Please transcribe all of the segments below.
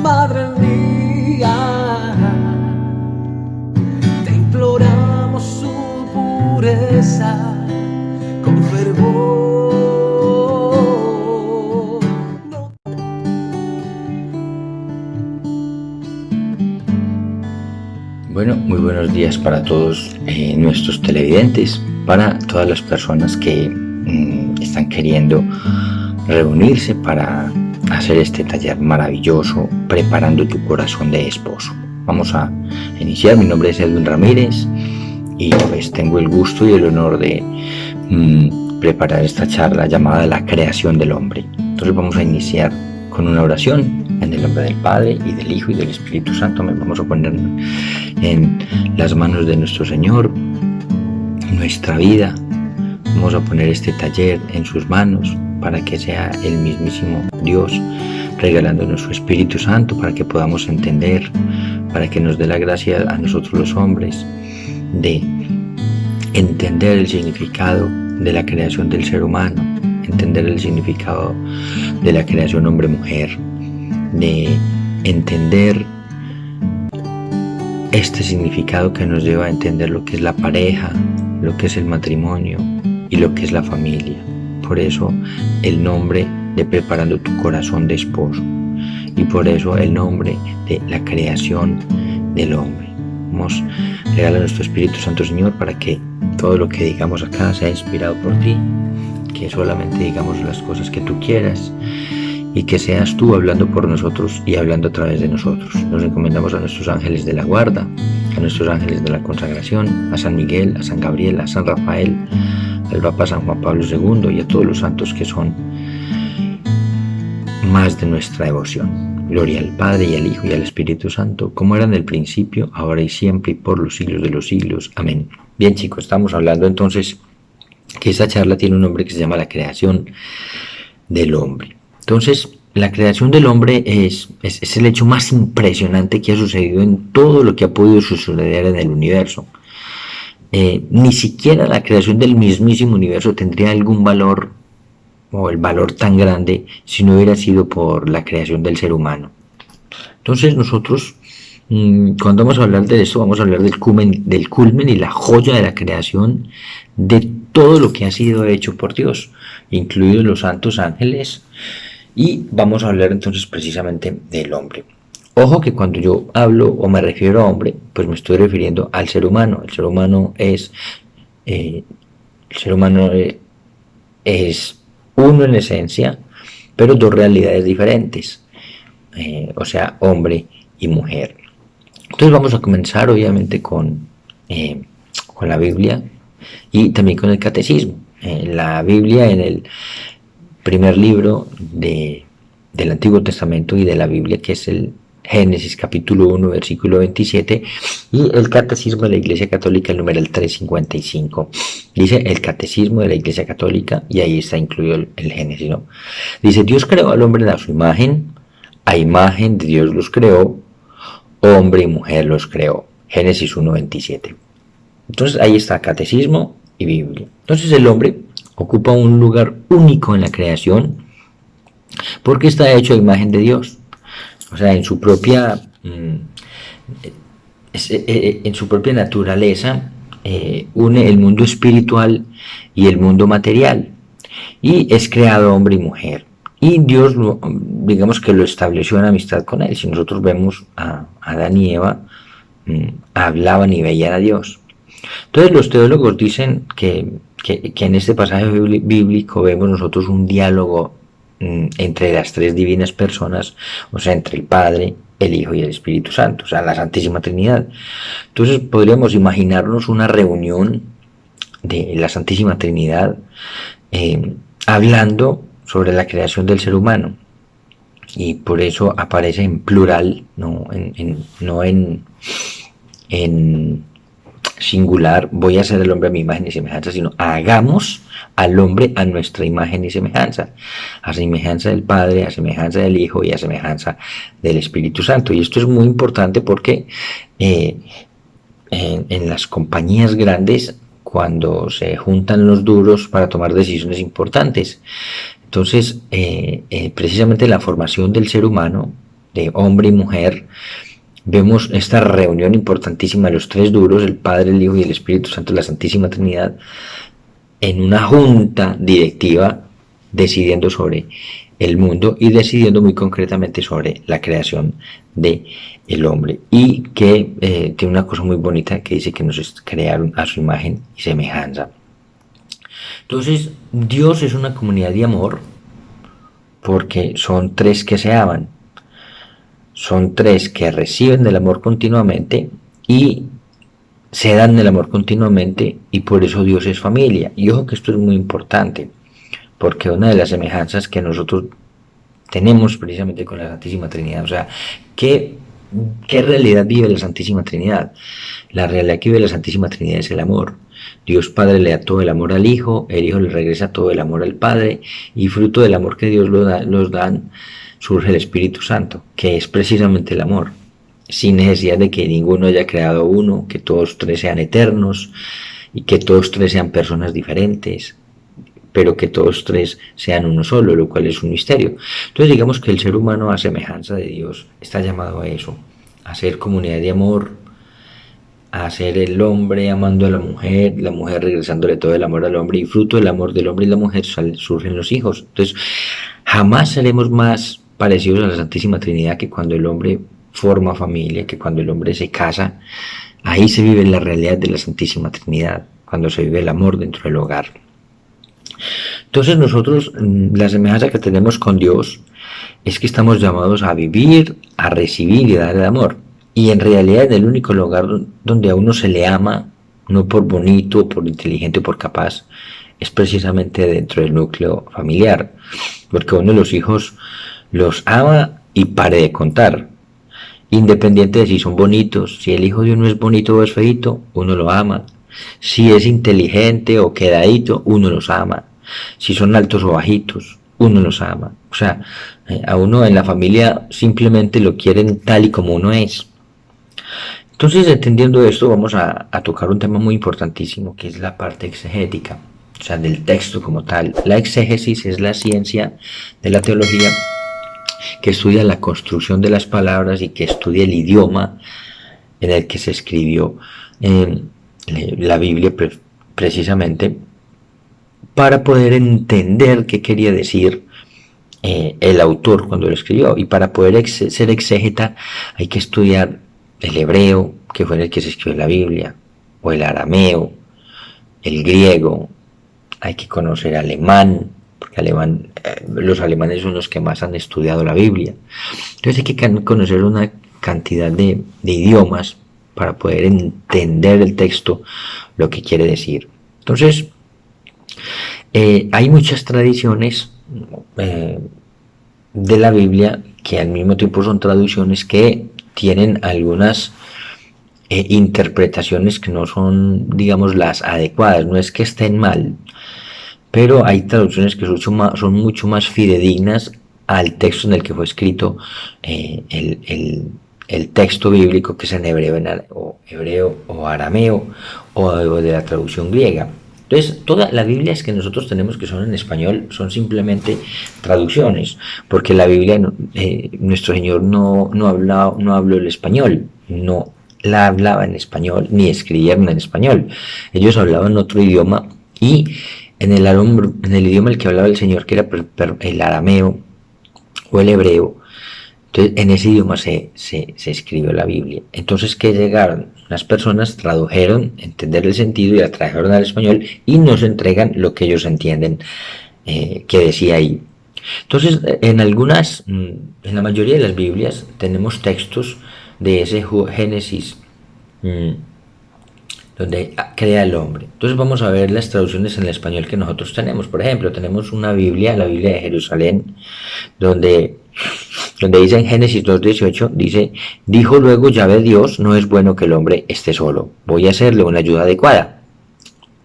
Madre mía, te imploramos su pureza con fervor. No. Bueno, muy buenos días para todos nuestros televidentes, para todas las personas que están queriendo reunirse para hacer este taller maravilloso, preparando tu corazón de esposo. Vamos a iniciar. Mi nombre es Edwin Ramírez y pues tengo el gusto y el honor de preparar esta charla llamada La creación del hombre. Entonces vamos a iniciar con una oración en el nombre del Padre y del Hijo y del Espíritu Santo. Vamos a poner en las manos de nuestro Señor nuestra vida. Vamos a poner este taller en sus manos para que sea el mismísimo Dios regalándonos su Espíritu Santo para que podamos entender, para que nos dé la gracia a nosotros los hombres de entender el significado de la creación del ser humano, entender el significado de la creación hombre-mujer, de entender este significado que nos lleva a entender lo que es la pareja, lo que es el matrimonio y lo que es la familia. Por eso el nombre de Preparando tu corazón de esposo, y por eso el nombre de la creación del hombre. Vamos a regalar nuestro Espíritu Santo, Señor, para que todo lo que digamos acá sea inspirado por ti, que solamente digamos las cosas que tú quieras y que seas tú hablando por nosotros y hablando a través de nosotros. Nos encomendamos a nuestros ángeles de la guarda, a nuestros ángeles de la consagración, a San Miguel, a San Gabriel, a San Rafael, al Papa San Juan Pablo II y a todos los santos que son más de nuestra devoción. Gloria al Padre y al Hijo y al Espíritu Santo, como era en el principio, ahora y siempre y por los siglos de los siglos. Amén. Bien, chicos, estamos hablando entonces que esta charla tiene un nombre que se llama la creación del hombre. Entonces, la creación del hombre es el hecho más impresionante que ha sucedido en todo lo que ha podido suceder en el universo. Ni siquiera la creación del mismísimo universo tendría algún valor o el valor tan grande si no hubiera sido por la creación del ser humano. Entonces nosotros cuando vamos a hablar de esto vamos a hablar del culmen y la joya de la creación de todo lo que ha sido hecho por Dios, incluidos los santos ángeles, y vamos a hablar entonces precisamente del hombre. Ojo que cuando yo hablo o me refiero a hombre, pues me estoy refiriendo al ser humano. El ser humano es uno en esencia, pero dos realidades diferentes, o sea, hombre y mujer. Entonces vamos a comenzar obviamente con la Biblia y también con el catecismo. La Biblia, en el primer libro del Antiguo Testamento y de la Biblia, que es el Génesis capítulo 1 versículo 27, y el Catecismo de la Iglesia Católica, el numeral 355. Dice el Catecismo de la Iglesia Católica, y ahí está incluido el Génesis, ¿no? Dice: Dios creó al hombre a su imagen, a imagen de Dios los creó, hombre y mujer los creó. Génesis 1:27. Entonces ahí está Catecismo y Biblia. Entonces el hombre ocupa un lugar único en la creación porque está hecho a imagen de Dios. O sea, en su propia naturaleza une el mundo espiritual y el mundo material, y es creado hombre y mujer. Y Dios, digamos que lo estableció en amistad con él. Si nosotros vemos a Adán y Eva, hablaban y veían a Dios. Entonces los teólogos dicen que en este pasaje bíblico vemos nosotros un diálogo entre las tres divinas personas, o sea, entre el Padre, el Hijo y el Espíritu Santo, o sea, la Santísima Trinidad. Entonces podríamos imaginarnos una reunión de la Santísima Trinidad hablando sobre la creación del ser humano, y por eso aparece en plural, no en singular: voy a hacer al hombre a mi imagen y semejanza, sino hagamos al hombre a nuestra imagen y semejanza, a semejanza del Padre, a semejanza del Hijo y a semejanza del Espíritu Santo. Y esto es muy importante porque en las compañías grandes, cuando se juntan los duros para tomar decisiones importantes, entonces precisamente la formación del ser humano de hombre y mujer, vemos esta reunión importantísima de los tres duros, el Padre, el Hijo y el Espíritu Santo, la Santísima Trinidad, en una junta directiva decidiendo sobre el mundo y decidiendo muy concretamente sobre la creación de el hombre, y que tiene una cosa muy bonita que dice que nos crearon a su imagen y semejanza. Entonces Dios es una comunidad de amor porque son tres que se aman, son tres que reciben del amor continuamente y se dan el amor continuamente, y por eso Dios es familia. Y ojo que esto es muy importante, porque una de las semejanzas que nosotros tenemos precisamente con la Santísima Trinidad, o sea, ¿qué realidad vive la Santísima Trinidad? La realidad que vive la Santísima Trinidad es el amor. Dios Padre le da todo el amor al Hijo, el Hijo le regresa todo el amor al Padre, y fruto del amor que Dios los dan, surge el Espíritu Santo, que es precisamente el amor, sin necesidad de que ninguno haya creado uno, que todos tres sean eternos y que todos tres sean personas diferentes, pero que todos tres sean uno solo, lo cual es un misterio. Entonces digamos que el ser humano, a semejanza de Dios, está llamado a eso, a ser comunidad de amor, a ser el hombre amando a la mujer regresándole todo el amor al hombre, y fruto del amor del hombre y la mujer surgen los hijos. Entonces jamás seremos más parecidos a la Santísima Trinidad que cuando el hombre forma familia, que cuando el hombre se casa. Ahí se vive la realidad de la Santísima Trinidad, cuando se vive el amor dentro del hogar. Entonces nosotros, la semejanza que tenemos con Dios es que estamos llamados a vivir, a recibir y a dar el amor. Y en realidad en el único lugar donde a uno se le ama, no por bonito, por inteligente o por capaz, es precisamente dentro del núcleo familiar, porque uno de los hijos los ama y pare de contar, independiente de si son bonitos. Si el hijo de uno es bonito o es feito, uno lo ama. Si es inteligente o quedadito, uno los ama. Si son altos o bajitos, uno los ama. O sea, a uno en la familia simplemente lo quieren tal y como uno es. Entonces, entendiendo esto, vamos a tocar un tema muy importantísimo, que es la parte exegética, o sea, del texto como tal. La exégesis es la ciencia de la teología que estudia la construcción de las palabras y que estudia el idioma en el que se escribió la Biblia, precisamente para poder entender qué quería decir el autor cuando lo escribió. Y para poder ser exégeta hay que estudiar el hebreo, que fue en el que se escribió la Biblia, o el arameo, el griego. Hay que conocer alemán, porque los alemanes son los que más han estudiado la Biblia. Entonces hay que conocer una cantidad de idiomas para poder entender el texto, lo que quiere decir. Entonces hay muchas tradiciones de la Biblia que al mismo tiempo son traducciones que tienen algunas interpretaciones que no son, digamos, las adecuadas. No es que estén mal, pero hay traducciones que son mucho más fidedignas al texto en el que fue escrito el texto bíblico, que es en hebreo o arameo o de la traducción griega. Entonces, toda la Biblia que nosotros tenemos que son en español son simplemente traducciones, porque la Biblia, nuestro Señor no habló el español, no la hablaba en español, ni escribieron en español. Ellos hablaban otro idioma, y en el idioma el que hablaba el Señor, que era el arameo o el hebreo, entonces en ese idioma se escribió la Biblia. Entonces, ¿qué llegaron? Las personas tradujeron, entender el sentido, y la trajeron al español y nos entregan lo que ellos entienden que decía ahí. Entonces, en la mayoría de las Biblias tenemos textos de ese Génesis donde crea el hombre. Entonces vamos a ver las traducciones en el español que nosotros tenemos. Por ejemplo, tenemos una Biblia, la Biblia de Jerusalén, donde dice en Génesis 2:18, dice: dijo luego Yahvé Dios, no es bueno que el hombre esté solo, voy a hacerle una ayuda adecuada.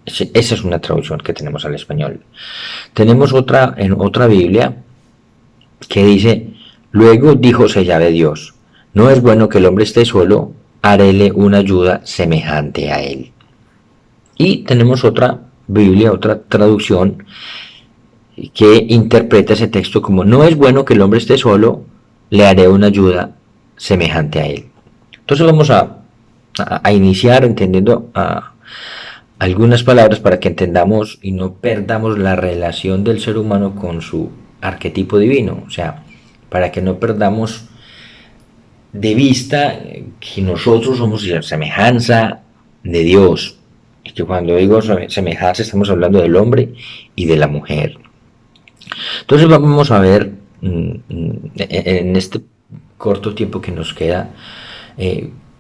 Esa es una traducción que tenemos al español. Tenemos otra Biblia que dice: luego díjose Yahvé Dios, no es bueno que el hombre esté solo, haréle una ayuda semejante a él. Y tenemos otra Biblia, otra traducción que interpreta ese texto como: no es bueno que el hombre esté solo, le haré una ayuda semejante a él. Entonces vamos a iniciar entendiendo algunas palabras para que entendamos y no perdamos la relación del ser humano con su arquetipo divino, o sea, para que no perdamos de vista que nosotros somos semejanza de Dios, y que cuando digo semejanza estamos hablando del hombre y de la mujer. Entonces vamos a ver en este corto tiempo que nos queda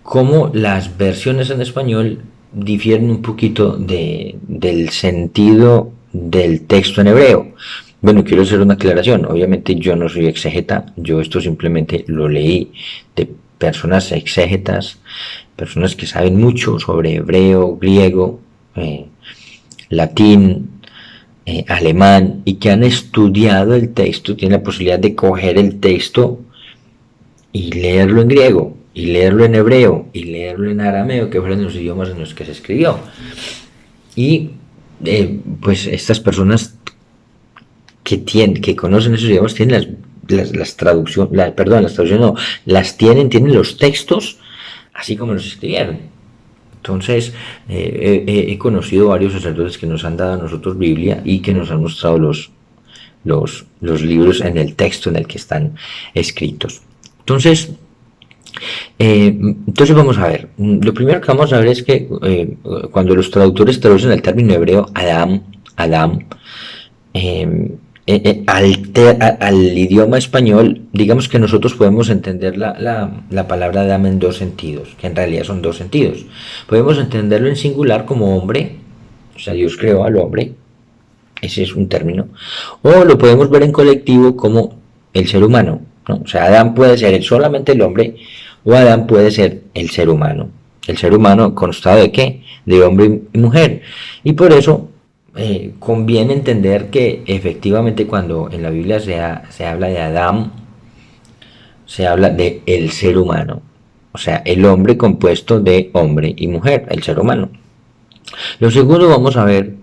cómo las versiones en español difieren un poquito del sentido del texto en hebreo. Bueno, quiero hacer una aclaración. Obviamente yo no soy exégeta, yo esto simplemente lo leí de personas exégetas, personas que saben mucho sobre hebreo, griego, latín, alemán, y que han estudiado el texto, tienen la posibilidad de coger el texto y leerlo en griego, y leerlo en hebreo, y leerlo en arameo, que fueron los idiomas en los que se escribió. Y pues estas personas que conocen esos idiomas tienen las traducciones, tienen los textos así como los escribieron. Entonces he conocido varios sacerdotes que nos han dado a nosotros Biblia y que nos han mostrado los libros en el texto en el que están escritos. Entonces vamos a ver. Lo primero que vamos a ver es que cuando los traductores traducen el término hebreo Adam, al idioma español, digamos que nosotros podemos entender la palabra Adam en dos sentidos, que en realidad son dos sentidos. Podemos entenderlo en singular como hombre, o sea, Dios creó al hombre, ese es un término, o lo podemos ver en colectivo como el ser humano, ¿no? O sea, Adán puede ser solamente el hombre, o Adán puede ser el ser humano. El ser humano constado de ¿qué? De hombre y mujer. Y por eso conviene entender que efectivamente cuando en la Biblia se habla de Adán, se habla de el ser humano. O sea, el hombre compuesto de hombre y mujer, el ser humano. Lo segundo, vamos a ver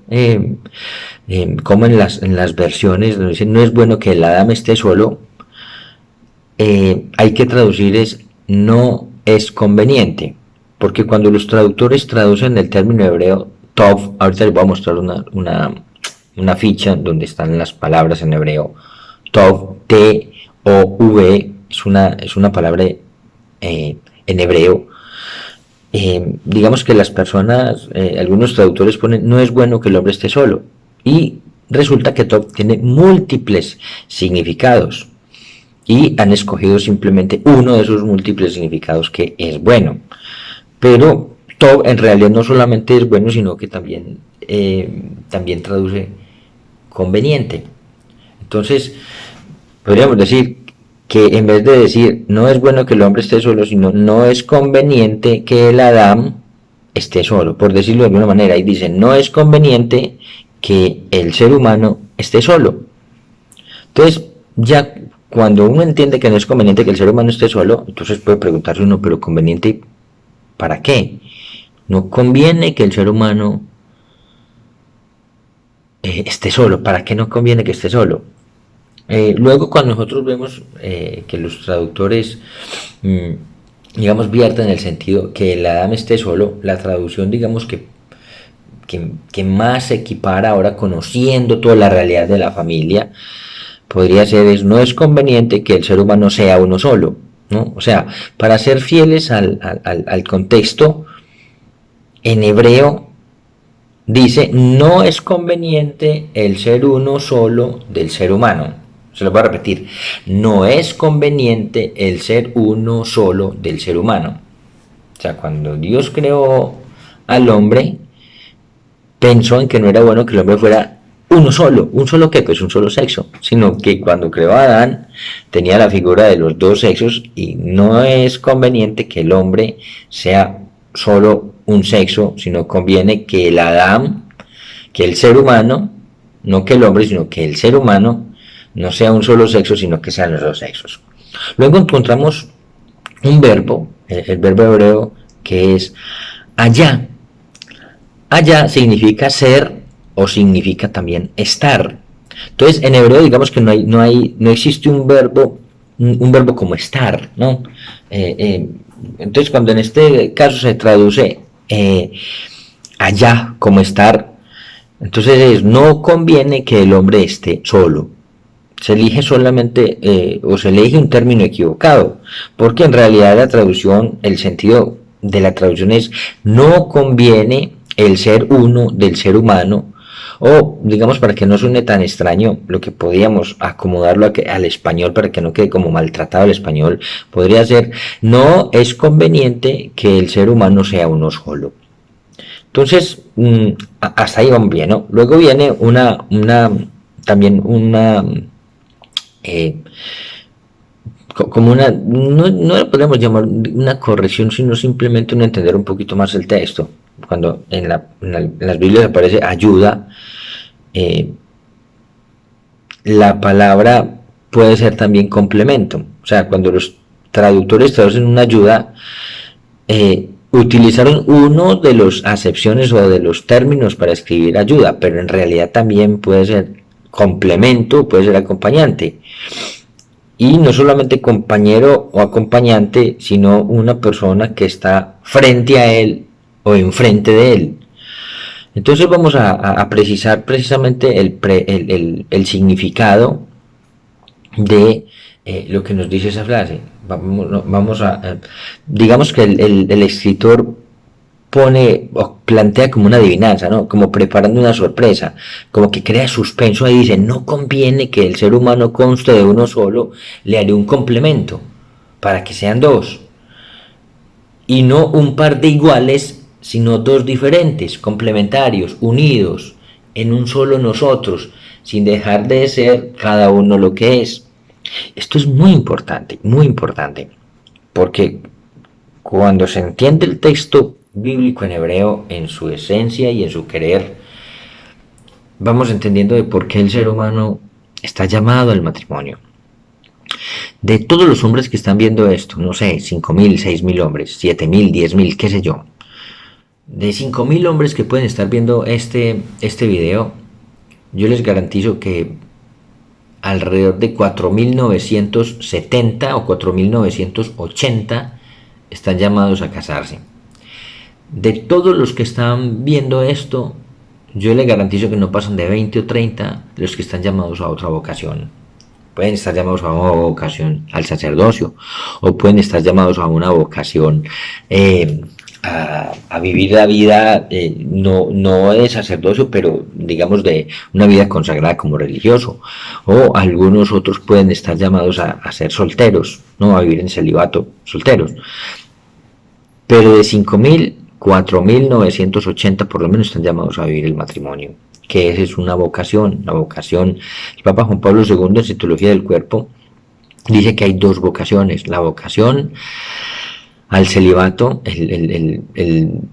cómo en las versiones donde dice no es bueno que el Adán esté solo, hay que traducir es no es conveniente, porque cuando los traductores traducen el término hebreo Tov, ahorita les voy a mostrar una ficha donde están las palabras en hebreo. Tov, T-O-V, es una palabra en hebreo. Digamos que las personas, algunos traductores ponen no es bueno que el hombre esté solo, y resulta que Tov tiene múltiples significados y han escogido simplemente uno de esos múltiples significados, que es bueno, pero Tov en realidad no solamente es bueno, sino que también traduce conveniente. Entonces podríamos decir que en vez de decir no es bueno que el hombre esté solo, sino no es conveniente que el Adán esté solo, por decirlo de alguna manera. Y dice no es conveniente que el ser humano esté solo. Entonces ya cuando uno entiende que no es conveniente que el ser humano esté solo, entonces puede preguntarse uno, pero conveniente ¿para qué? No conviene que el ser humano esté solo. ¿Para qué no conviene que esté solo? Luego cuando nosotros vemos que los traductores digamos vierten en el sentido que el Adán esté solo, la traducción digamos que más se equipara ahora, conociendo toda la realidad de la familia, podría ser no es conveniente que el ser humano sea uno solo, ¿no? O sea, para ser fieles al contexto, en hebreo dice no es conveniente el ser uno solo del ser humano. Se lo voy a repetir, no es conveniente el ser uno solo del ser humano. O sea, cuando Dios creó al hombre, pensó en que no era bueno que el hombre fuera uno solo ¿qué? Pues un solo sexo, sino que cuando creó a Adán tenía la figura de los dos sexos, y no es conveniente que el hombre sea solo un sexo, sino conviene que el Adán, que el ser humano, no que el hombre, sino que el ser humano no sea un solo sexo, sino que sean los dos sexos. Luego encontramos un verbo, el verbo hebreo, que es allá. Allá significa ser o significa también estar. Entonces en hebreo digamos que no existe un verbo un verbo como estar, ¿no? Entonces, cuando en este caso se traduce allá como estar, entonces no conviene que el hombre esté solo. Se elige solamente o se elige un término equivocado, porque en realidad la traducción, el sentido de la traducción es no conviene el ser uno del ser humano, o digamos para que no suene tan extraño, lo que podíamos acomodarlo al español para que no quede como maltratado el español, podría ser no es conveniente que el ser humano sea uno solo. Entonces, hasta ahí vamos bien, ¿no? Luego viene también una eh, como una, no lo podemos llamar una corrección, sino simplemente un entender un poquito más el texto. Cuando en las Biblias aparece ayuda, eh, la palabra puede ser también complemento. O sea, cuando los traductores traducen una ayuda, utilizaron uno de las acepciones o de los términos para escribir ayuda, pero en realidad también puede ser complemento, puede ser acompañante. Y no solamente compañero o acompañante, sino una persona que está frente a él o enfrente de él. Entonces vamos a precisar precisamente el significado de lo que nos dice esa frase. Digamos que el escritor pone o plantea como una adivinanza, ¿no? Como preparando una sorpresa, como que crea suspenso y dice, no conviene que el ser humano conste de uno solo, le haré un complemento para que sean dos. Y no un par de iguales, sino dos diferentes, complementarios, unidos en un solo nosotros, sin dejar de ser cada uno lo que es. Esto es muy importante, porque cuando se entiende el texto bíblico en hebreo en su esencia y en su querer, vamos entendiendo de por qué el ser humano está llamado al matrimonio. De todos los hombres que están viendo esto, no sé, 5.000, 6.000 hombres, 7.000, 10.000, qué sé yo, de 5.000 hombres que pueden estar viendo este video, yo les garantizo que alrededor de 4.970 o 4.980 están llamados a casarse. De todos los que están viendo esto, yo les garantizo que no pasan de 20 o 30 los que están llamados a otra vocación. Pueden estar llamados a una vocación al sacerdocio, o pueden estar llamados a una vocación a vivir la vida, no de sacerdocio, pero digamos de una vida consagrada como religioso, o algunos otros pueden estar llamados a ser solteros, no a vivir en celibato, solteros. Pero de 5.000, 4.980 por lo menos están llamados a vivir el matrimonio, que esa es una vocación, la vocación. El Papa Juan Pablo II en su Teología del Cuerpo dice que hay dos vocaciones, la vocación al celibato,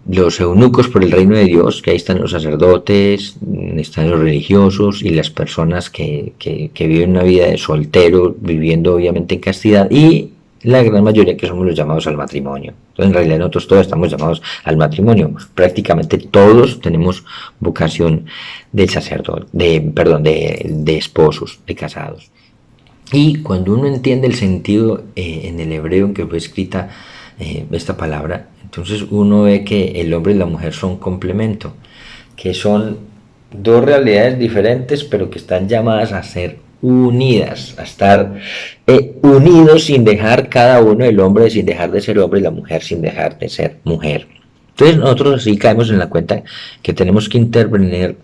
los eunucos por el reino de Dios, que ahí están los sacerdotes, están los religiosos y las personas que viven una vida de soltero, viviendo obviamente en castidad, y la gran mayoría que somos los llamados al matrimonio. Entonces, en realidad nosotros todos estamos llamados al matrimonio. Prácticamente todos tenemos vocación de sacerdote, de esposos, de casados. Y cuando uno entiende el sentido en el hebreo en que fue escrita esta palabra, entonces uno ve que el hombre y la mujer son complemento, que son dos realidades diferentes, pero que están llamadas a ser unidas, a estar unidos sin dejar cada uno, el hombre sin dejar de ser hombre y la mujer sin dejar de ser mujer. Entonces nosotros así caemos en la cuenta que tenemos que interpretar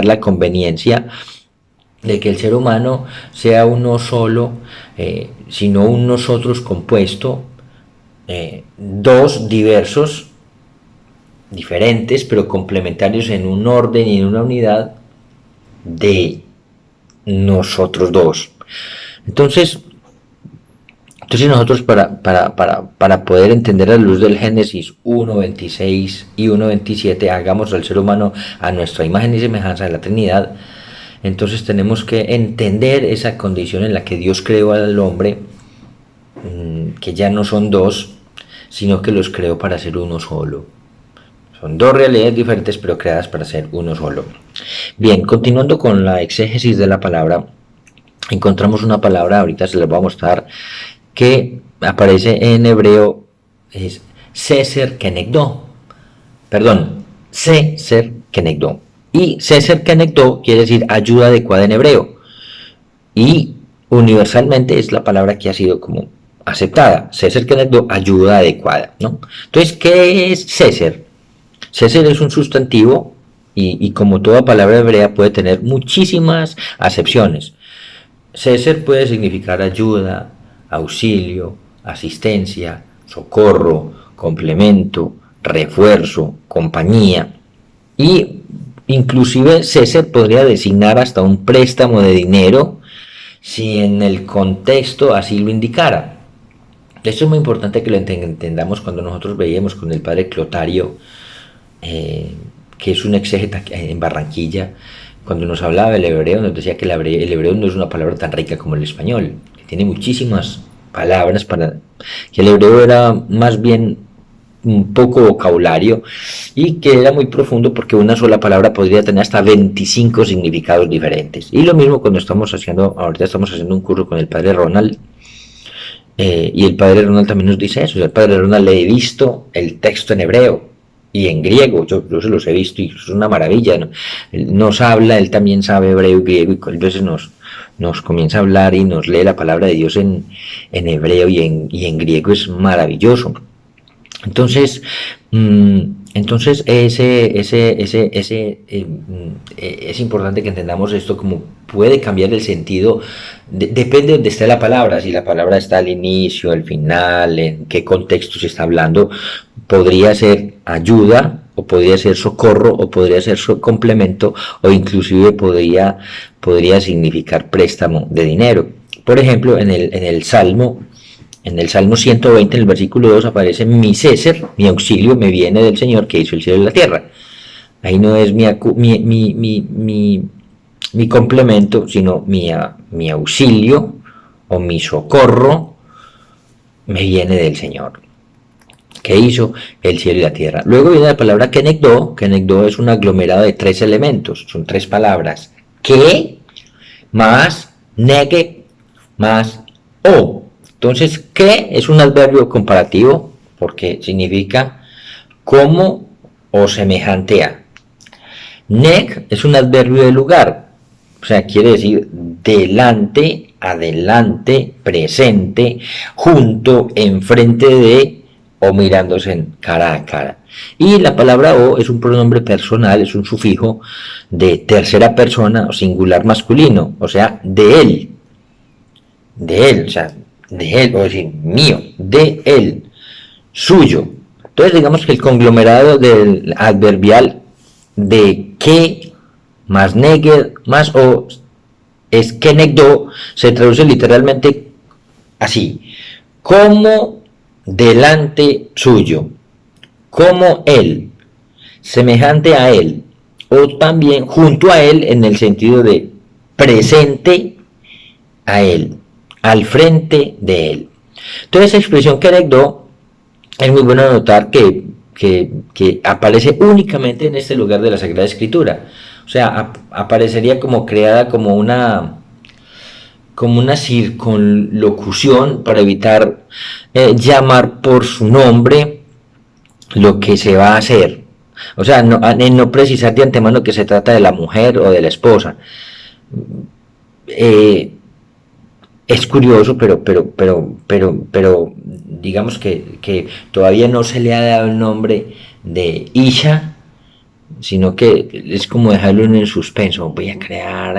la conveniencia de que el ser humano sea uno solo, sino un nosotros compuesto, dos diversos, diferentes, pero complementarios en un orden y en una unidad de nosotros dos. Entonces nosotros para poder entender a la luz del Génesis 1.26 y 1.27, hagamos al ser humano a nuestra imagen y semejanza de la Trinidad. Entonces tenemos que entender esa condición en la que Dios creó al hombre, que ya no son dos, sino que los creó para ser uno solo. Son dos realidades diferentes, pero creadas para ser uno solo. Bien, continuando con la exégesis de la palabra, encontramos una palabra, ahorita se les voy a mostrar, que aparece en hebreo, es Seser Kenegdo, perdón, Seser Kenegdo. Y Seser Kenegdo quiere decir ayuda adecuada en hebreo. Y universalmente es la palabra que ha sido como aceptada. Seser Kenegdo, ayuda adecuada, ¿no? Entonces, ¿qué es Seser? Seser es un sustantivo y como toda palabra hebrea puede tener muchísimas acepciones. Seser puede significar ayuda, auxilio, asistencia, socorro, complemento, refuerzo, compañía. Y inclusive Seser podría designar hasta un préstamo de dinero si en el contexto así lo indicara. Esto es muy importante que lo entendamos cuando nosotros veíamos con el padre Clotario, que es un exégeta en Barranquilla, cuando nos hablaba del hebreo, nos decía que el hebreo no es una palabra tan rica como el español, que tiene muchísimas palabras que el hebreo era más bien un poco vocabulario y que era muy profundo porque una sola palabra podría tener hasta 25 significados diferentes. Y lo mismo cuando ahorita estamos haciendo un curso con el padre Ronald, y el padre Ronald también nos dice eso. El padre Ronald le he visto el texto en hebreo y en griego, yo se los he visto y es una maravilla, ¿no? Él nos habla, él también sabe hebreo y griego y a veces nos comienza a hablar y nos lee la palabra de Dios en hebreo y en griego, es maravilloso. Entonces es importante que entendamos esto, como puede cambiar el sentido, depende de donde esté la palabra, si la palabra está al inicio, al final, en qué contexto se está hablando, podría ser ayuda, o podría ser socorro, o podría ser complemento, o inclusive podría significar préstamo de dinero. Por ejemplo, en el Salmo 120, en el versículo 2, aparece mi Seser, mi auxilio me viene del Señor que hizo el cielo y la tierra. Ahí no es mi complemento, sino mi auxilio o mi socorro me viene del Señor que hizo el cielo y la tierra. Luego viene la palabra Kenegdo. Kenegdo es un aglomerado de 3 elementos, son 3 palabras. Que más Nege más O. Entonces, que es un adverbio comparativo porque significa como o semejante a. Neg es un adverbio de lugar, o sea, quiere decir delante, adelante, presente, junto, enfrente de o mirándose en cara a cara. Y la palabra o es un pronombre personal, es un sufijo de tercera persona o singular masculino, o sea, de él, o sea, de él, o decir, mío, de él, suyo. Entonces digamos que el conglomerado del adverbial de que más neged más o es kenegdo, se traduce literalmente así, como delante suyo, como él, semejante a él, o también junto a él en el sentido de presente a él, al frente de él. Entonces esa expresión kenegdo es muy bueno notar que aparece únicamente en este lugar de la Sagrada Escritura. O sea, aparecería como creada como una circunlocución para evitar llamar por su nombre lo que se va a hacer. O sea, no precisar de antemano que se trata de la mujer o de la esposa. Es curioso, pero digamos que todavía no se le ha dado el nombre de Isha, sino que es como dejarlo en el suspenso. Voy a crear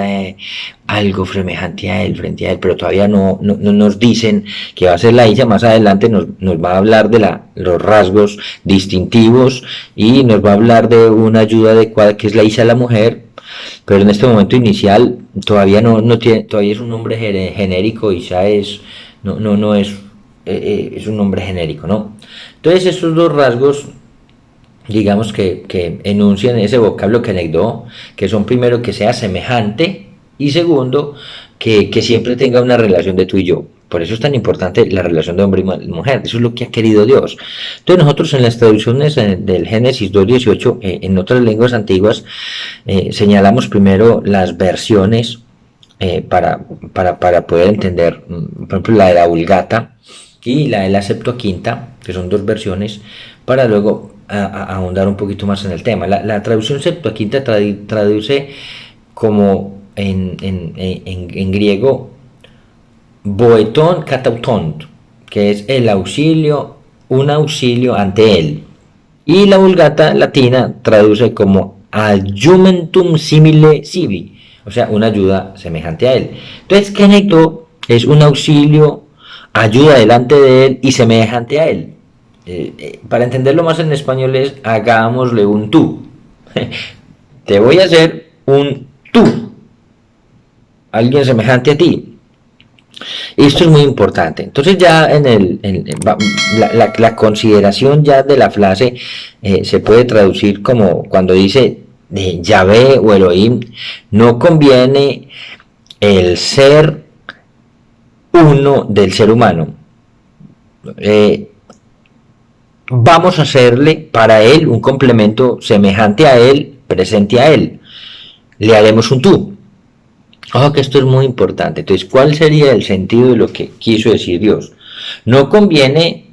algo semejante a él, frente a él, pero todavía no nos dicen que va a ser la Isha. Más adelante nos va a hablar de los rasgos distintivos y nos va a hablar de una ayuda adecuada que es la Isha, la mujer. Pero en este momento inicial todavía no tiene, todavía es un nombre genérico. Isha es un nombre genérico, ¿no? Entonces estos dos rasgos, digamos que enuncian ese vocablo kenegdo, que son primero que sea semejante y segundo que siempre tenga una relación de tú y yo. Por eso es tan importante la relación de hombre y mujer. Eso es lo que ha querido Dios. Entonces nosotros en las traducciones del Génesis 2.18, en otras lenguas antiguas, señalamos primero las versiones para poder entender, por ejemplo, la de la Vulgata y la de la Septuaginta, que son dos versiones, para luego ahondar un poquito más en el tema. La traducción Septuaginta traduce como en griego boeton katauton, que es el auxilio, un auxilio ante él. Y la Vulgata latina traduce como adjumentum simile sibi, o sea, una ayuda semejante a él. Entonces, Kenegdo es un auxilio, ayuda delante de él y semejante a él. Para entenderlo más en español es hagámosle un tú. Te voy a hacer un tú, alguien semejante a ti. Esto es muy importante. Entonces ya la consideración ya de la frase se puede traducir como cuando dice de Yahvé o Elohim, no conviene el ser uno del ser humano. Vamos a hacerle para él un complemento semejante a él, presente a él. Le haremos un tú. Ojo que esto es muy importante. Entonces, ¿cuál sería el sentido de lo que quiso decir Dios? No conviene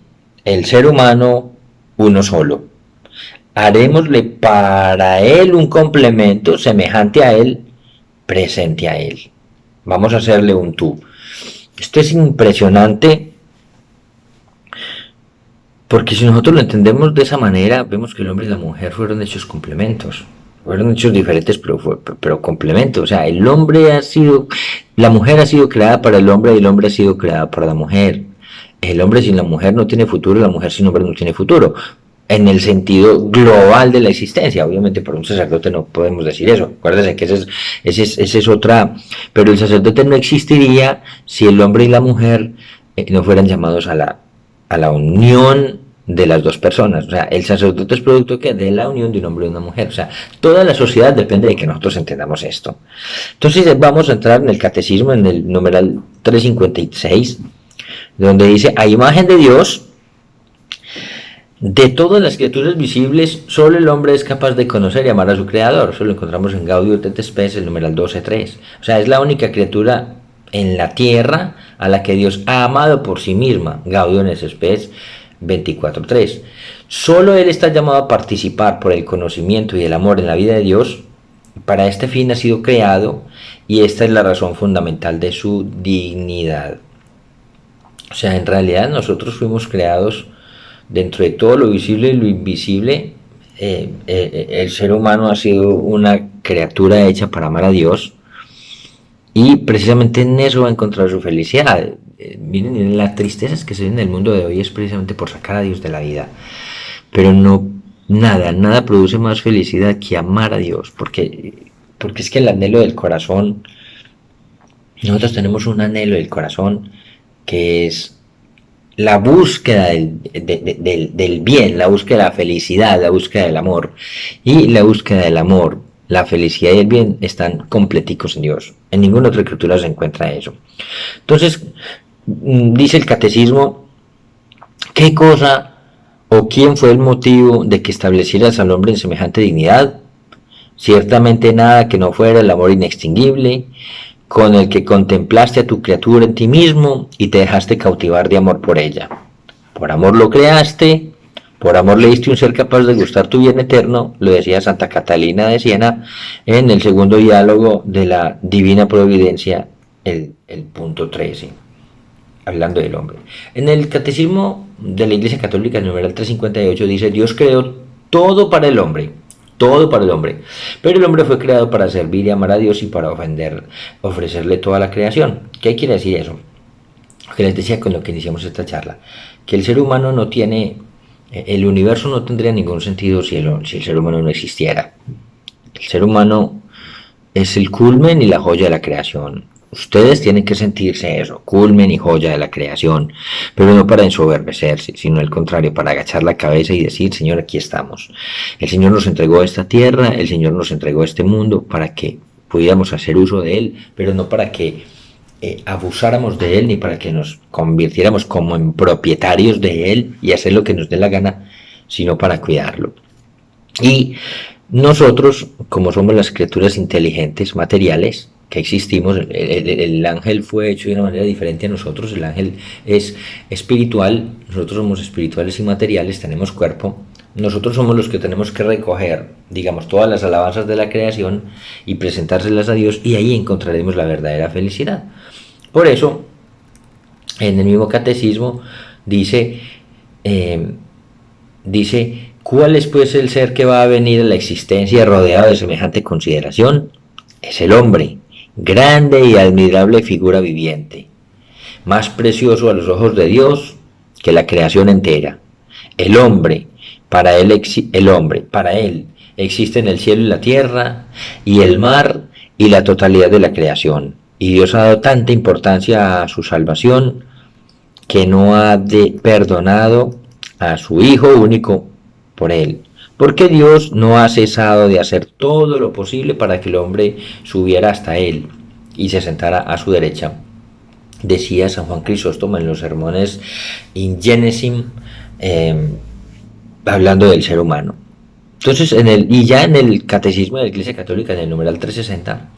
el ser humano uno solo. Harémosle para él un complemento semejante a él, presente a él. Vamos a hacerle un tú. Esto es impresionante porque si nosotros lo entendemos de esa manera, vemos que el hombre y la mujer fueron hechos complementos. Fueron hechos diferentes, pero complementos. O sea, el hombre ha sido, la mujer ha sido creada para el hombre y el hombre ha sido creado para la mujer. El hombre sin la mujer no tiene futuro, la mujer sin hombre no tiene futuro. En el sentido global de la existencia, obviamente para un sacerdote no podemos decir eso. Acuérdense que esa es otra. Pero el sacerdote no existiría si el hombre y la mujer no fueran llamados a la unión de las dos personas. O sea, el sacerdote es producto de la unión de un hombre y una mujer. O sea, toda la sociedad depende de que nosotros entendamos esto. Entonces vamos a entrar en el catecismo, en el numeral 356, donde dice: a imagen de Dios, de todas las criaturas visibles, solo el hombre es capaz de conocer y amar a su creador. Eso lo encontramos en Gaudium et Spes, el numeral 12.3. O sea, es la única criatura en la tierra a la que Dios ha amado por sí misma. Gaudium et Spes 24.3. Solo él está llamado a participar por el conocimiento y el amor en la vida de Dios. Para este fin ha sido creado y esta es la razón fundamental de su dignidad. O sea, en realidad nosotros fuimos creados dentro de todo lo visible y lo invisible. El ser humano ha sido una criatura hecha para amar a Dios y precisamente en eso va a encontrar su felicidad. Miren, las tristezas que se ven en el mundo de hoy es precisamente por sacar a Dios de la vida. Pero nada produce más felicidad que amar a Dios. Porque es que el anhelo del corazón, nosotros tenemos un anhelo del corazón que es la búsqueda del bien, la búsqueda de la felicidad, la búsqueda del amor. Y la búsqueda del amor, la felicidad y el bien están completicos en Dios. En ninguna otra escritura se encuentra eso. Entonces, dice el catecismo, ¿qué cosa o quién fue el motivo de que establecieras al hombre en semejante dignidad? Ciertamente nada que no fuera el amor inextinguible, con el que contemplaste a tu criatura en ti mismo y te dejaste cautivar de amor por ella. Por amor lo creaste, por amor le diste un ser capaz de gustar tu bien eterno, lo decía Santa Catalina de Siena en el segundo diálogo de la Divina Providencia, el punto 13, hablando del hombre. En el Catecismo de la Iglesia Católica, el numeral 358, dice: Dios creó todo para el hombre, pero el hombre fue creado para servir y amar a Dios y para ofrecerle toda la creación. ¿Qué quiere decir eso? Lo que les decía con lo que iniciamos esta charla, que el ser humano no tiene, el universo no tendría ningún sentido si el ser humano no existiera. El ser humano es el culmen y la joya de la creación. Ustedes tienen que sentirse eso, culmen y joya de la creación, pero no para ensoberbecerse, sino al contrario, para agachar la cabeza y decir: Señor, aquí estamos. El Señor nos entregó esta tierra, el Señor nos entregó este mundo para que pudiéramos hacer uso de él, pero no para que abusáramos de él, ni para que nos convirtiéramos como en propietarios de él y hacer lo que nos dé la gana, sino para cuidarlo. Y nosotros, como somos las criaturas inteligentes, materiales, que existimos. El ángel fue hecho de una manera diferente a nosotros. El ángel es espiritual, nosotros somos espirituales y materiales, tenemos cuerpo. Nosotros somos los que tenemos que recoger, digamos, todas las alabanzas de la creación y presentárselas a Dios, y ahí encontraremos la verdadera felicidad. Por eso, en el mismo catecismo dice, ¿cuál es pues el ser que va a venir a la existencia rodeado de semejante consideración? Es el hombre, grande y admirable figura viviente, más precioso a los ojos de Dios que la creación entera. El hombre, para él existen el cielo y la tierra, y el mar y la totalidad de la creación. Y Dios ha dado tanta importancia a su salvación que no ha perdonado a su Hijo único por él. Porque Dios no ha cesado de hacer todo lo posible para que el hombre subiera hasta él y se sentara a su derecha. Decía San Juan Crisóstomo en los sermones In Genesim, hablando del ser humano. Entonces, ya en el Catecismo de la Iglesia Católica, en el numeral 360,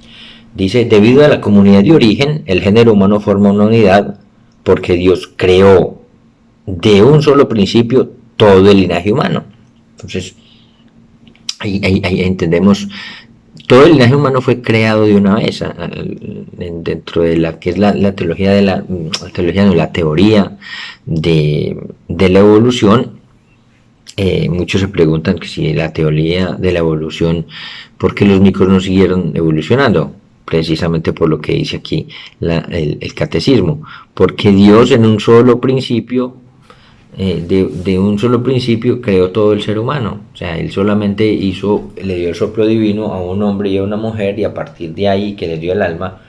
dice: debido a la comunidad de origen, el género humano forma una unidad porque Dios creó de un solo principio todo el linaje humano. Entonces, ahí entendemos, todo el linaje humano fue creado de una vez, dentro de la que es la teología la teoría de la evolución. Muchos se preguntan que si la teoría de la evolución, ¿por qué los micos no siguieron evolucionando? Precisamente por lo que dice aquí el catecismo, porque Dios en un solo principio, de un solo principio creó todo el ser humano. O sea, él solamente le dio el soplo divino a un hombre y a una mujer, y a partir de ahí, que le dio el alma,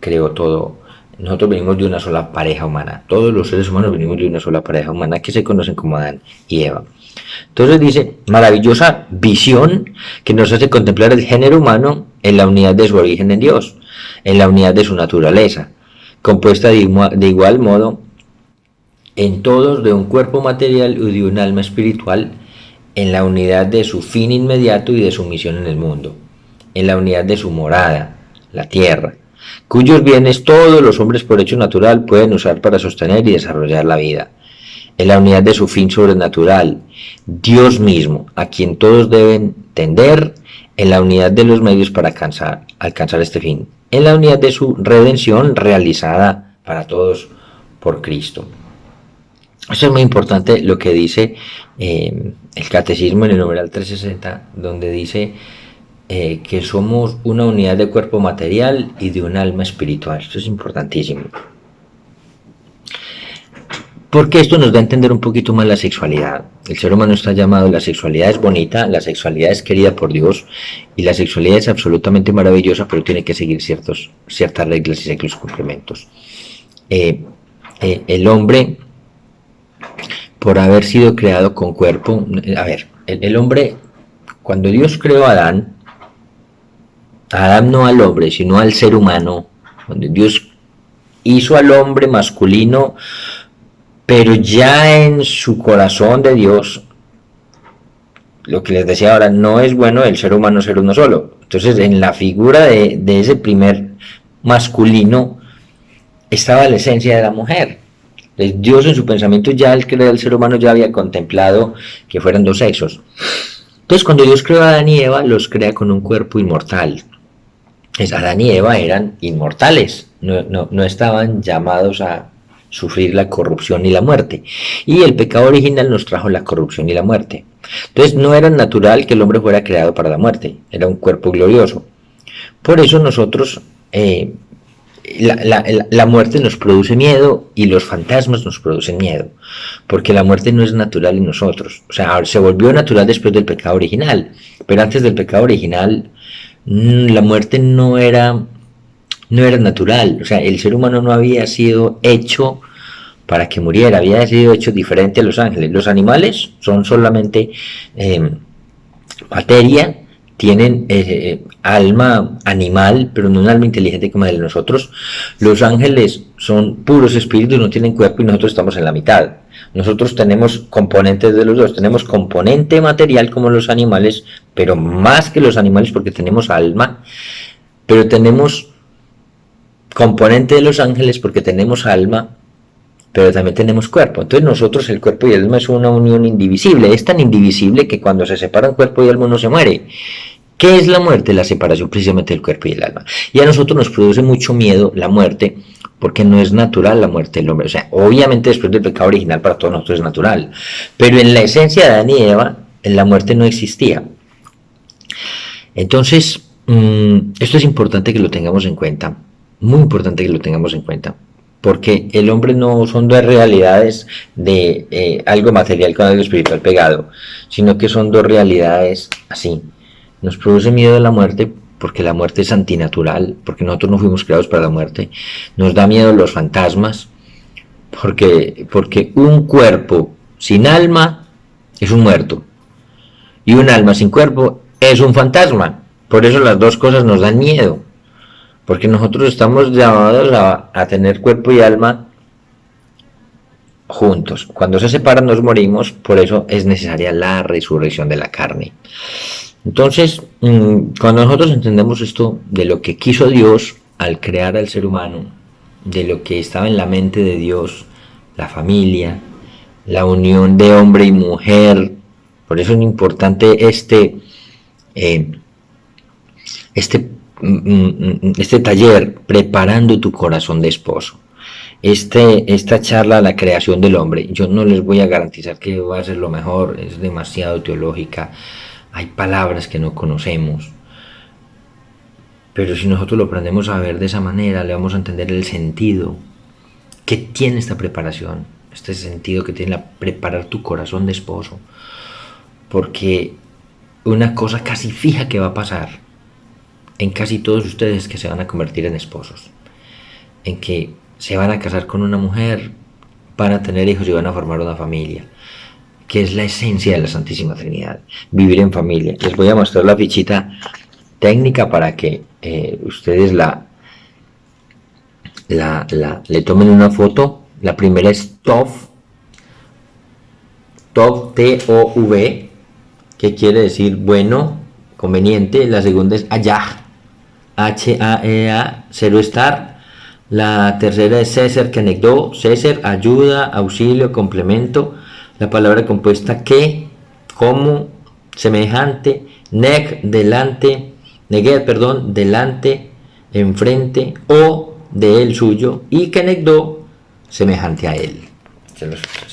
creó todo. Nosotros venimos de una sola pareja humana, todos los seres humanos venimos de una sola pareja humana, que se conocen como Adán y Eva. Entonces dice: maravillosa visión que nos hace contemplar el género humano en la unidad de su origen en Dios, en la unidad de su naturaleza, compuesta de igual modo en todos de un cuerpo material y de un alma espiritual, en la unidad de su fin inmediato y de su misión en el mundo, en la unidad de su morada, la tierra, cuyos bienes todos los hombres por hecho natural pueden usar para sostener y desarrollar la vida, en la unidad de su fin sobrenatural, Dios mismo, a quien todos deben tender, en la unidad de los medios para alcanzar este fin, en la unidad de su redención realizada para todos por Cristo. Eso es muy importante lo que dice el catecismo en el numeral 360, donde dice que somos una unidad de cuerpo material y de un alma espiritual. Esto es importantísimo, porque esto nos da a entender un poquito más la sexualidad. El ser humano está llamado, la sexualidad es bonita, la sexualidad es querida por Dios, y la sexualidad es absolutamente maravillosa, pero tiene que seguir ciertas reglas y ciertos complementos. El hombre, por haber sido creado con cuerpo, el hombre, cuando Dios creó a Adán no al hombre, sino al ser humano, cuando Dios hizo al hombre masculino, pero ya en su corazón de Dios, lo que les decía ahora, no es bueno el ser humano ser uno solo. Entonces, en la figura de ese primer masculino estaba la esencia de la mujer. Dios en su pensamiento, ya al crear el ser humano, ya había contemplado que fueran dos sexos. Entonces, cuando Dios creó a Adán y Eva, los crea con un cuerpo inmortal. Adán y Eva eran inmortales, no estaban llamados a sufrir la corrupción y la muerte. Y el pecado original nos trajo la corrupción y la muerte. Entonces, no era natural que el hombre fuera creado para la muerte, era un cuerpo glorioso. Por eso nosotros... la muerte nos produce miedo, y los fantasmas nos producen miedo, porque la muerte no es natural en nosotros. O sea, se volvió natural después del pecado original, pero antes del pecado original la muerte no era natural. O sea, el ser humano no había sido hecho para que muriera, había sido hecho diferente a los ángeles. Los animales son solamente materia, tienen alma animal, pero no un alma inteligente como la de nosotros. Los ángeles son puros espíritus, no tienen cuerpo, y nosotros estamos en la mitad. Nosotros tenemos componentes de los dos, tenemos componente material como los animales, pero más que los animales porque tenemos alma, pero tenemos componente de los ángeles porque tenemos alma, pero también tenemos cuerpo. Entonces nosotros, el cuerpo y el alma es una unión indivisible. Es tan indivisible que cuando se separan cuerpo y alma uno se muere. ¿Qué es la muerte? La separación precisamente del cuerpo y el alma. Y a nosotros nos produce mucho miedo la muerte, porque no es natural la muerte del hombre. O sea, obviamente después del pecado original para todos nosotros es natural. Pero en la esencia de Adán y Eva, la muerte no existía. Entonces, esto es importante que lo tengamos en cuenta. Muy importante que lo tengamos en cuenta. Porque el hombre no son dos realidades de algo material con algo espiritual pegado, sino que son dos realidades así. Nos produce miedo la muerte porque la muerte es antinatural, porque nosotros no fuimos creados para la muerte. Nos da miedo los fantasmas, porque un cuerpo sin alma es un muerto, y un alma sin cuerpo es un fantasma. Por eso las dos cosas nos dan miedo. Porque nosotros estamos llamados a tener cuerpo y alma juntos. Cuando se separan nos morimos, por eso es necesaria la resurrección de la carne. Entonces, cuando nosotros entendemos esto de lo que quiso Dios al crear al ser humano, de lo que estaba en la mente de Dios, la familia, la unión de hombre y mujer, por eso es importante este taller, preparando tu corazón de esposo. Esta charla, la creación del hombre, yo no les voy a garantizar que va a ser lo mejor, es demasiado teológica, hay palabras que no conocemos, pero si nosotros lo aprendemos a ver de esa manera, le vamos a entender el sentido que tiene esta preparación, este sentido que tiene preparar tu corazón de esposo, porque una cosa casi fija que va a pasar en casi todos ustedes que se van a convertir en esposos, en que se van a casar con una mujer, van a tener hijos y van a formar una familia, que es la esencia de la Santísima Trinidad, vivir en familia. Les voy a mostrar la fichita técnica para que ustedes le tomen una foto. La primera es TOV, T-O-V, que quiere decir bueno, conveniente. La segunda es Ayah, H-A-E-A, cero estar. La tercera es César Kenegdo, César, ayuda, auxilio, complemento. La palabra compuesta que, como, semejante, delante, delante, enfrente, o de él suyo, y Kenegdo, semejante a él. Se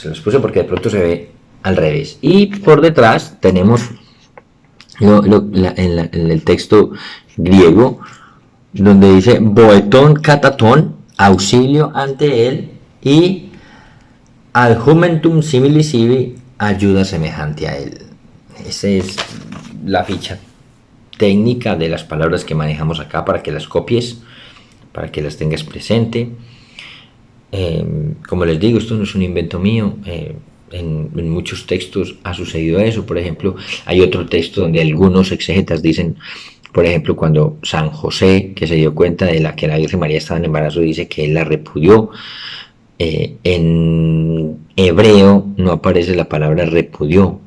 los puse porque de pronto se ve al revés. Y por detrás tenemos en el texto griego, donde dice boetón catatón, auxilio ante él, y adjumentum simili sibi, ayuda semejante a él. Esa es la ficha técnica de las palabras que manejamos acá para que las copies, para que las tengas presente. Como les digo, esto no es un invento mío. En muchos textos ha sucedido eso. Por ejemplo, hay otro texto donde algunos exégetas dicen, por ejemplo, cuando San José, que se dio cuenta de que la Virgen María estaba en embarazo, dice que él la repudió. En hebreo no aparece la palabra repudió.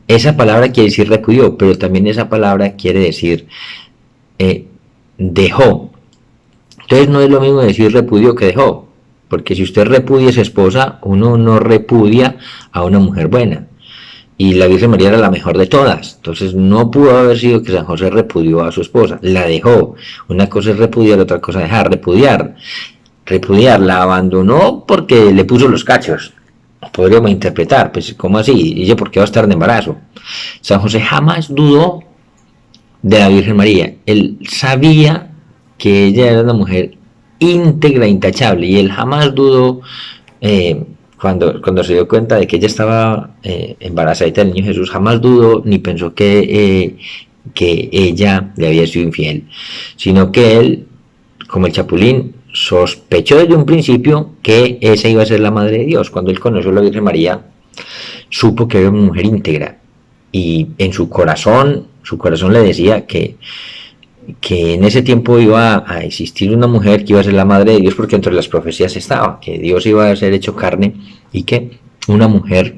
Esa palabra quiere decir repudió, pero también esa palabra quiere decir dejó. Entonces no es lo mismo decir repudió que dejó, porque si usted repudia a su esposa, uno no repudia a una mujer buena. Y la Virgen María era la mejor de todas. Entonces no pudo haber sido que San José repudió a su esposa, la dejó. Una cosa es repudiar, otra cosa es dejar. Repudiar, la abandonó porque le puso los cachos. Podríamos interpretar, pues, ¿cómo así? ¿Y ella por qué va a estar en embarazo? San José jamás dudó de la Virgen María. Él sabía que ella era una mujer íntegra, intachable, y él jamás dudó cuando se dio cuenta de que ella estaba embarazada del niño Jesús, jamás dudó ni pensó que ella le había sido infiel, sino que él, como el Chapulín, sospechó desde un principio que esa iba a ser la madre de Dios. Cuando él conoció a la Virgen María, supo que era una mujer íntegra, y en su corazón le decía que en ese tiempo iba a existir una mujer que iba a ser la madre de Dios, porque entre las profecías estaba que Dios iba a ser hecho carne y que una mujer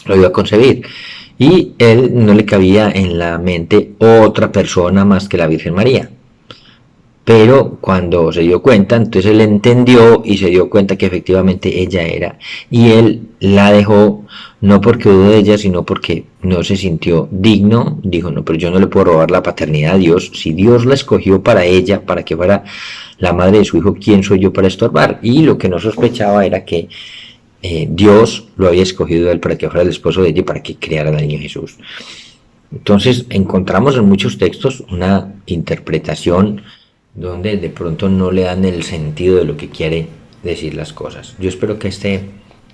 lo iba a concebir, y él no le cabía en la mente otra persona más que la Virgen María. pero cuando se dio cuenta, entonces él entendió y se dio cuenta que efectivamente ella era, y él la dejó no porque dudó de ella, sino porque no se sintió digno. Dijo, no, pero yo no le puedo robar la paternidad a Dios. Si Dios la escogió para ella, para que fuera la madre de su hijo, ¿quién soy yo para estorbar? Y lo que no sospechaba era que Dios lo había escogido a él para que fuera el esposo de ella y para que criara al niño Jesús. Entonces encontramos en muchos textos una interpretación donde de pronto no le dan el sentido de lo que quiere decir las cosas. Yo espero que esta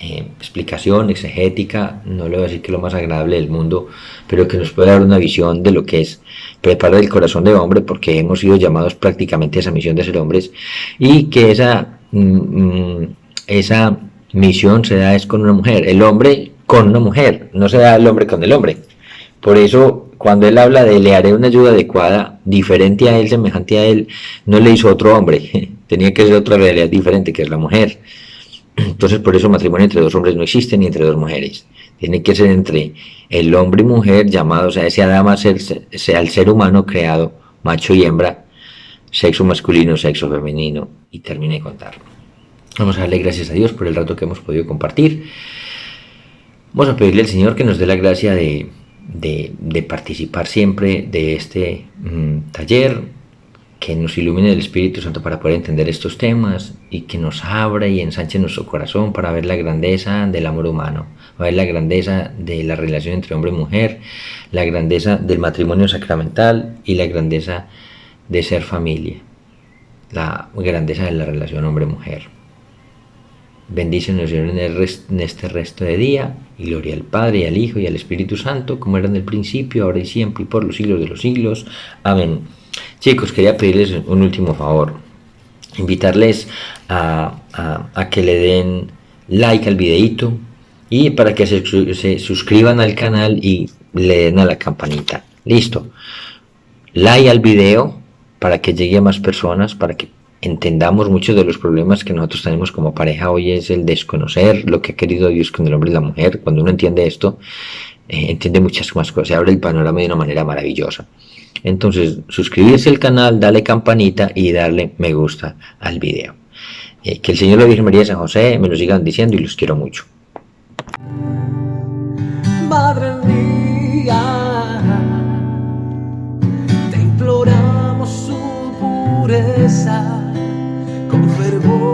explicación exegética, no le voy a decir que es lo más agradable del mundo, pero que nos pueda dar una visión de lo que es preparar el corazón de hombre, porque hemos sido llamados prácticamente a esa misión de ser hombres, y que esa misión se da es con una mujer, el hombre con una mujer, no se da el hombre con el hombre. Por eso, cuando él habla de le haré una ayuda adecuada, diferente a él, semejante a él, no le hizo otro hombre, tenía que ser otra realidad diferente, que es la mujer. Entonces, por eso matrimonio entre dos hombres no existe, ni entre dos mujeres. Tiene que ser entre el hombre y mujer, llamado, o sea, ese Adán sea el ser humano creado, macho y hembra, sexo masculino, sexo femenino, y termine de contar. Vamos a darle gracias a Dios por el rato que hemos podido compartir. Vamos a pedirle al Señor que nos dé la gracia de participar siempre de este taller, que nos ilumine el Espíritu Santo para poder entender estos temas y que nos abra y ensanche nuestro corazón para ver la grandeza del amor humano, ver la grandeza de la relación entre hombre y mujer, la grandeza del matrimonio sacramental y la grandeza de ser familia, la grandeza de la relación hombre-mujer. Bendícenos, Señor, en este resto de día, y gloria al Padre, y al Hijo, y al Espíritu Santo, como era en el principio, ahora y siempre, y por los siglos de los siglos. Amén. Chicos, quería pedirles un último favor, invitarles a que le den like al videito, y para que se suscriban al canal y le den a la campanita. Listo. Like al video para que llegue a más personas, para que entendamos muchos de los problemas que nosotros tenemos como pareja hoy. Es el desconocer lo que ha querido Dios con el hombre y la mujer. Cuando uno entiende esto, entiende muchas más cosas, se abre el panorama de una manera maravillosa. Entonces, suscribirse al canal, darle campanita y darle me gusta al video. Que el Señor, la Virgen María y San José me lo sigan diciendo, y los quiero mucho. Madre mía, te imploramos su pureza con fervor.